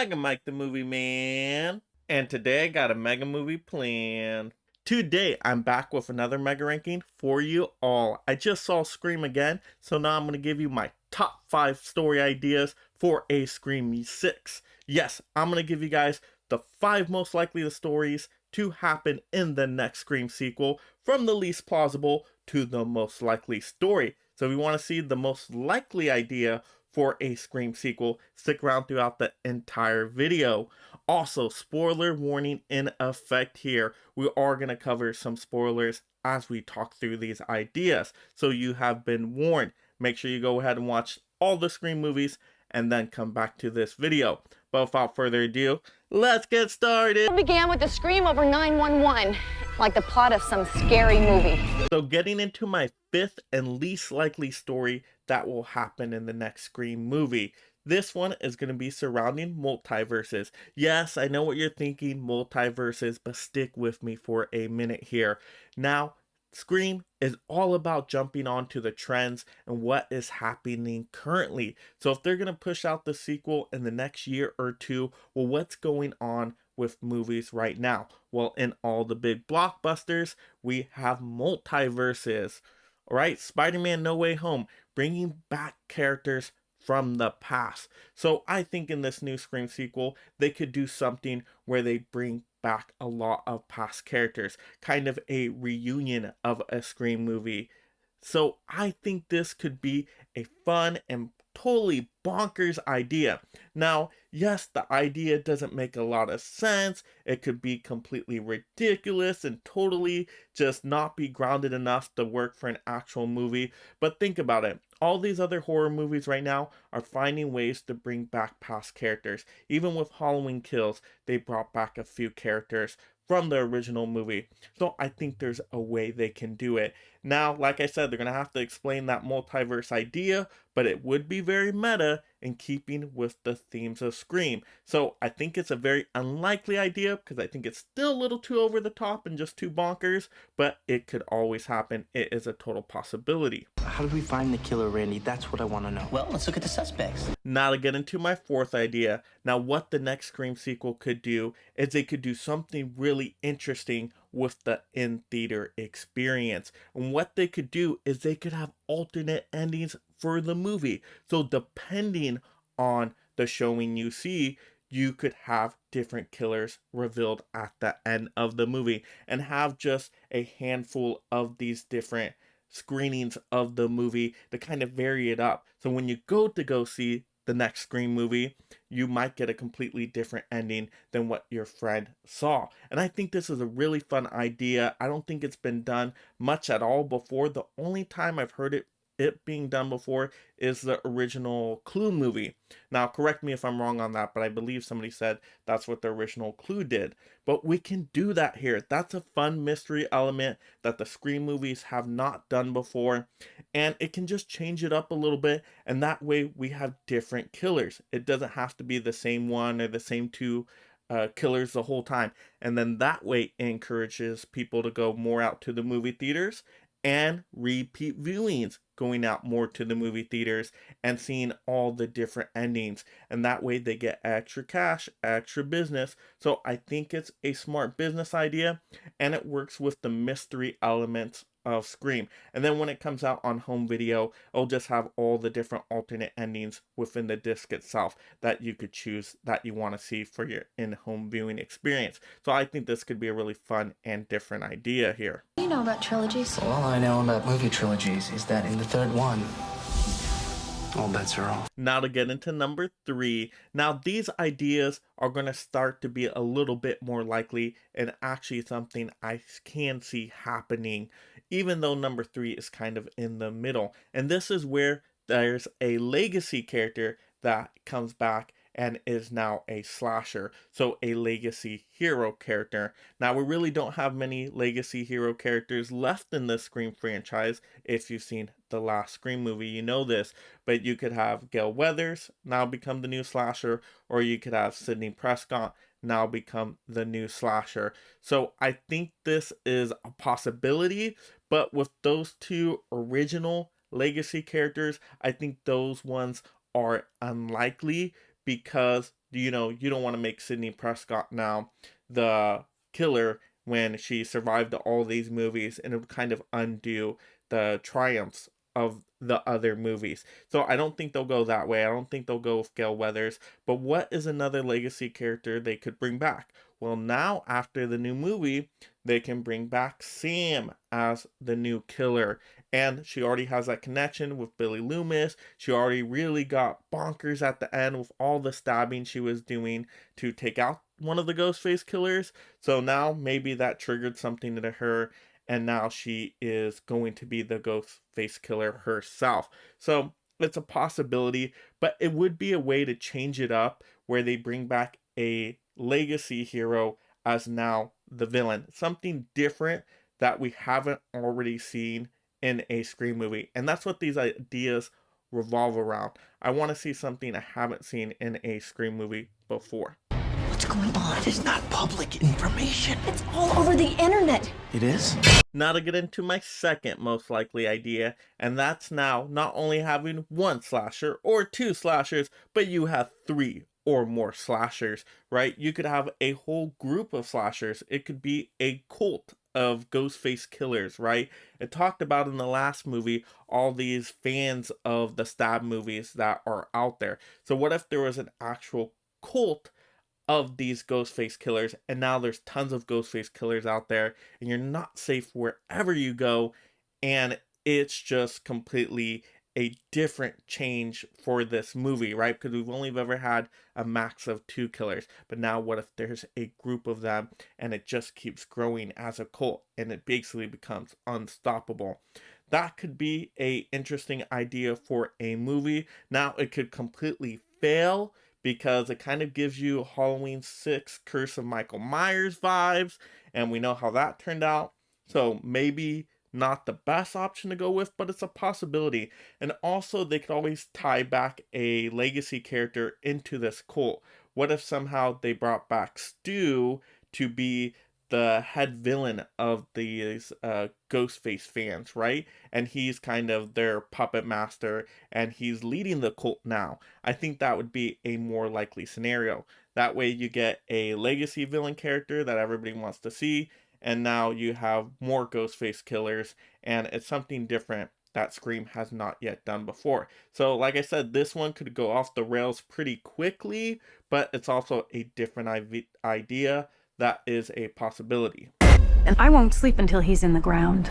Mega Mike the Movie Man, and today I got a mega movie planned. Today I'm back with another mega ranking for you all. I just saw Scream again, so now I'm going to give you my top 5 story ideas for a Scream 6. Yes, I'm going to give you guys the 5 most likely stories to happen in the next Scream sequel, from the least plausible to the most likely story. So if you want to see the most likely idea for a Scream sequel, stick around throughout the entire video. Also, spoiler warning in effect here. We are going to cover some spoilers as we talk through these ideas, so you have been warned. Make sure you go ahead and watch all the Scream movies and then come back to this video. But without further ado, let's get started. It began with a scream over 911, like the plot of some scary movie. So getting into my 5th and least likely story that will happen in the next Scream movie. This one is going to be surrounding multiverses. Yes, I know what you're thinking, multiverses, but stick with me for a minute here. Now, Scream is all about jumping onto the trends and what is happening currently. So if they're going to push out the sequel in the next year or two, well, what's going on with movies right now? Well, in all the big blockbusters, we have multiverses. All right, Spider-Man No Way Home, bringing back characters from the past. So I think in this new Scream sequel, they could do something where they bring back a lot of past characters, kind of a reunion of a Scream movie. So I think this could be a fun and totally bonkers idea. Now, yes, the idea doesn't make a lot of sense. It could be completely ridiculous and totally just not be grounded enough to work for an actual movie. But think about it. All these other horror movies right now are finding ways to bring back past characters. Even with Halloween Kills, they brought back a few characters from the original movie. So I think there's a way they can do it. Now, like I said, they're going to have to explain that multiverse idea, but it would be very meta in keeping with the themes of Scream. So I think it's a very unlikely idea because I think it's still a little too over the top and just too bonkers, but it could always happen. It is a total possibility. How did we find the killer, Randy? That's what I want to know. Well, let's look at the suspects. Now to get into my 4th idea. Now what the next Scream sequel could do is they could do something really interesting with the in-theater experience. And what they could do is they could have alternate endings for the movie. So depending on the showing you see, you could have different killers revealed at the end of the movie and have just a handful of these different screenings of the movie to kind of vary it up. So when you go see the next Scream movie, you might get a completely different ending than what your friend saw. And I think this is a really fun idea. I don't think it's been done much at all before. The only time I've heard it being done before is the original Clue movie. Now, correct me if I'm wrong on that, but I believe somebody said that's what the original Clue did. But we can do that here. That's a fun mystery element that the Scream movies have not done before. And it can just change it up a little bit, and that way we have different killers. It doesn't have to be the same one or the same two killers the whole time. And then that way it encourages people to go more out to the movie theaters and repeat viewings, going out more to the movie theaters and seeing all the different endings. And that way they get extra cash, extra business. So I think it's a smart business idea, and it works with the mystery elements of Scream. And then when it comes out on home video, it'll just have all the different alternate endings within the disc itself that you could choose that you want to see for your in-home viewing experience. So I think this could be a really fun and different idea here. What do you know about trilogies? All I know about movie trilogies is that in the third one, all bets are off. Now to get into number 3. Now these ideas are going to start to be a little bit more likely and actually something I can see happening, even though number 3 is kind of in the middle. And this is where there's a legacy character that comes back and is now a slasher, so a legacy hero character. Now, we really don't have many legacy hero characters left in the Scream franchise. If you've seen the last Scream movie, you know this, but you could have Gale Weathers now become the new slasher, or you could have Sidney Prescott now become the new slasher. So I think this is a possibility, but with those two original legacy characters, I think those ones are unlikely because you don't want to make Sidney Prescott now the killer when she survived all these movies, and it would kind of undo the triumphs of the other movies. So I don't think they'll go that way. I don't think they'll go with Gale Weathers. But what is another legacy character they could bring back? Well, now after the new movie, they can bring back Sam as the new killer. And she already has that connection with Billy Loomis. She already really got bonkers at the end with all the stabbing she was doing to take out one of the Ghostface killers. So now maybe that triggered something to her, and now she is going to be the Ghostface killer herself. So it's a possibility, but it would be a way to change it up where they bring back a legacy hero as now the villain. Something different that we haven't already seen in a Scream movie. And that's what these ideas revolve around. I want to see something I haven't seen in a Scream movie before. What's going on? It is not public information. It's all over the internet. It is? Now to get into my second most likely idea, and that's now not only having one slasher or two slashers, but you have three or more slashers, right? You could have a whole group of slashers. It could be a cult of Ghostface killers, right? It talked about in the last movie all these fans of the stab movies that are out there. So what if there was an actual cult of these Ghostface killers, and now there's tons of Ghostface killers out there, and you're not safe wherever you go, and it's just completely a different change for this movie, right? Because we've only ever had a max of 2 killers, but now what if there's a group of them, and it just keeps growing as a cult, and it basically becomes unstoppable? That could be a interesting idea for a movie. Now it could completely fail, because it kind of gives you Halloween 6 Curse of Michael Myers vibes, and we know how that turned out. So maybe not the best option to go with, but it's a possibility. And also, they could always tie back a legacy character into this cult. What if somehow they brought back Stu to be the head villain of these Ghostface fans, right? And he's kind of their puppet master, and he's leading the cult now. I think that would be a more likely scenario. That way you get a legacy villain character that everybody wants to see, and now you have more Ghostface killers, and it's something different that Scream has not yet done before. So like I said, this one could go off the rails pretty quickly, but it's also a different idea that is a possibility. And I won't sleep until he's in the ground.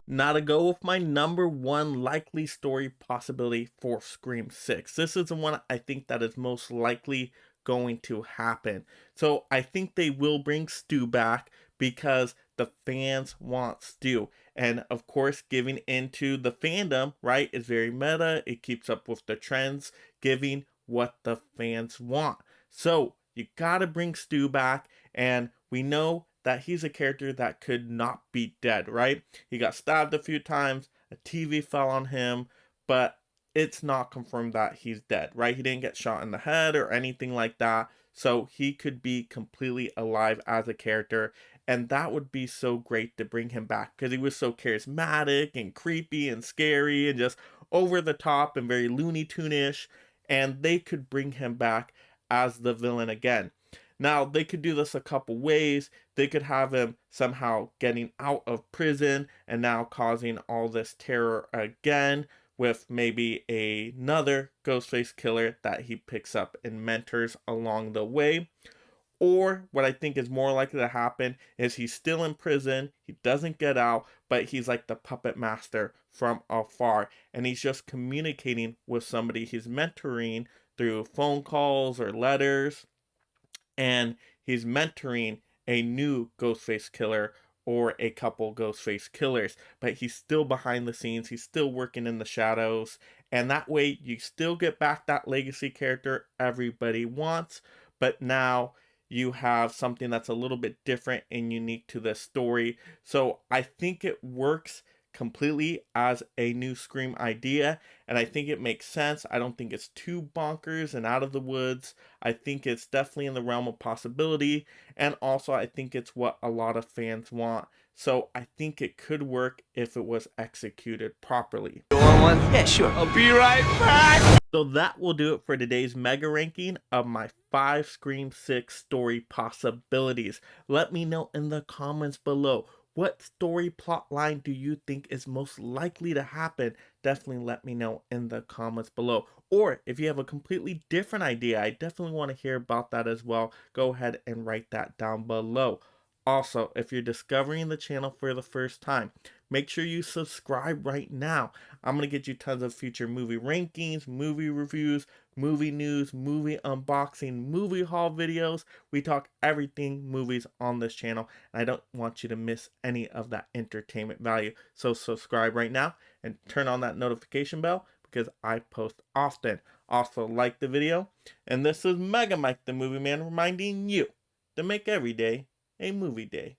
Now to go with my number one likely story possibility for Scream 6. This is the one I think that is most likely going to happen. So I think they will bring Stu back because the fans want Stu. And of course, giving into the fandom, right, is very meta. It keeps up with the trends, giving what the fans want. So you gotta bring Stu back, and we know that he's a character that could not be dead, right? He got stabbed a few times, a TV fell on him, but it's not confirmed that he's dead, right? He didn't get shot in the head or anything like that, so he could be completely alive as a character, and that would be so great to bring him back because he was so charismatic and creepy and scary and just over the top and very Looney Tune-ish, and they could bring him back as the villain again. Now, they could do this a couple ways. They could have him somehow getting out of prison and now causing all this terror again with maybe another Ghostface killer that he picks up and mentors along the way. Or what I think is more likely to happen is he's still in prison, he doesn't get out, but he's like the puppet master from afar, and he's just communicating with somebody he's mentoring through phone calls or letters, and he's mentoring a new Ghostface killer or a couple Ghostface killers, but he's still behind the scenes, he's still working in the shadows, and that way you still get back that legacy character everybody wants, but now you have something that's a little bit different and unique to this story. So I think it works completely as a new Scream idea, and I think it makes sense. I don't think it's too bonkers and out of the woods. I think it's definitely in the realm of possibility, and also I think it's what a lot of fans want. So I think it could work if it was executed properly. You want one? Yeah, sure. I'll be right back. So that will do it for today's mega ranking of my 5 Scream 6 story possibilities. Let me know in the comments below, what story plot line do you think is most likely to happen? Definitely let me know in the comments below. Or if you have a completely different idea, I definitely want to hear about that as well. Go ahead and write that down below. Also, if you're discovering the channel for the first time, make sure you subscribe right now. I'm going to get you tons of future movie rankings, movie reviews, movie news, movie unboxing, movie haul videos. We talk everything movies on this channel, and I don't want you to miss any of that entertainment value. So subscribe right now and turn on that notification bell because I post often. Also, like the video. And this is Mega Mike the Movie Man reminding you to make every day a movie day.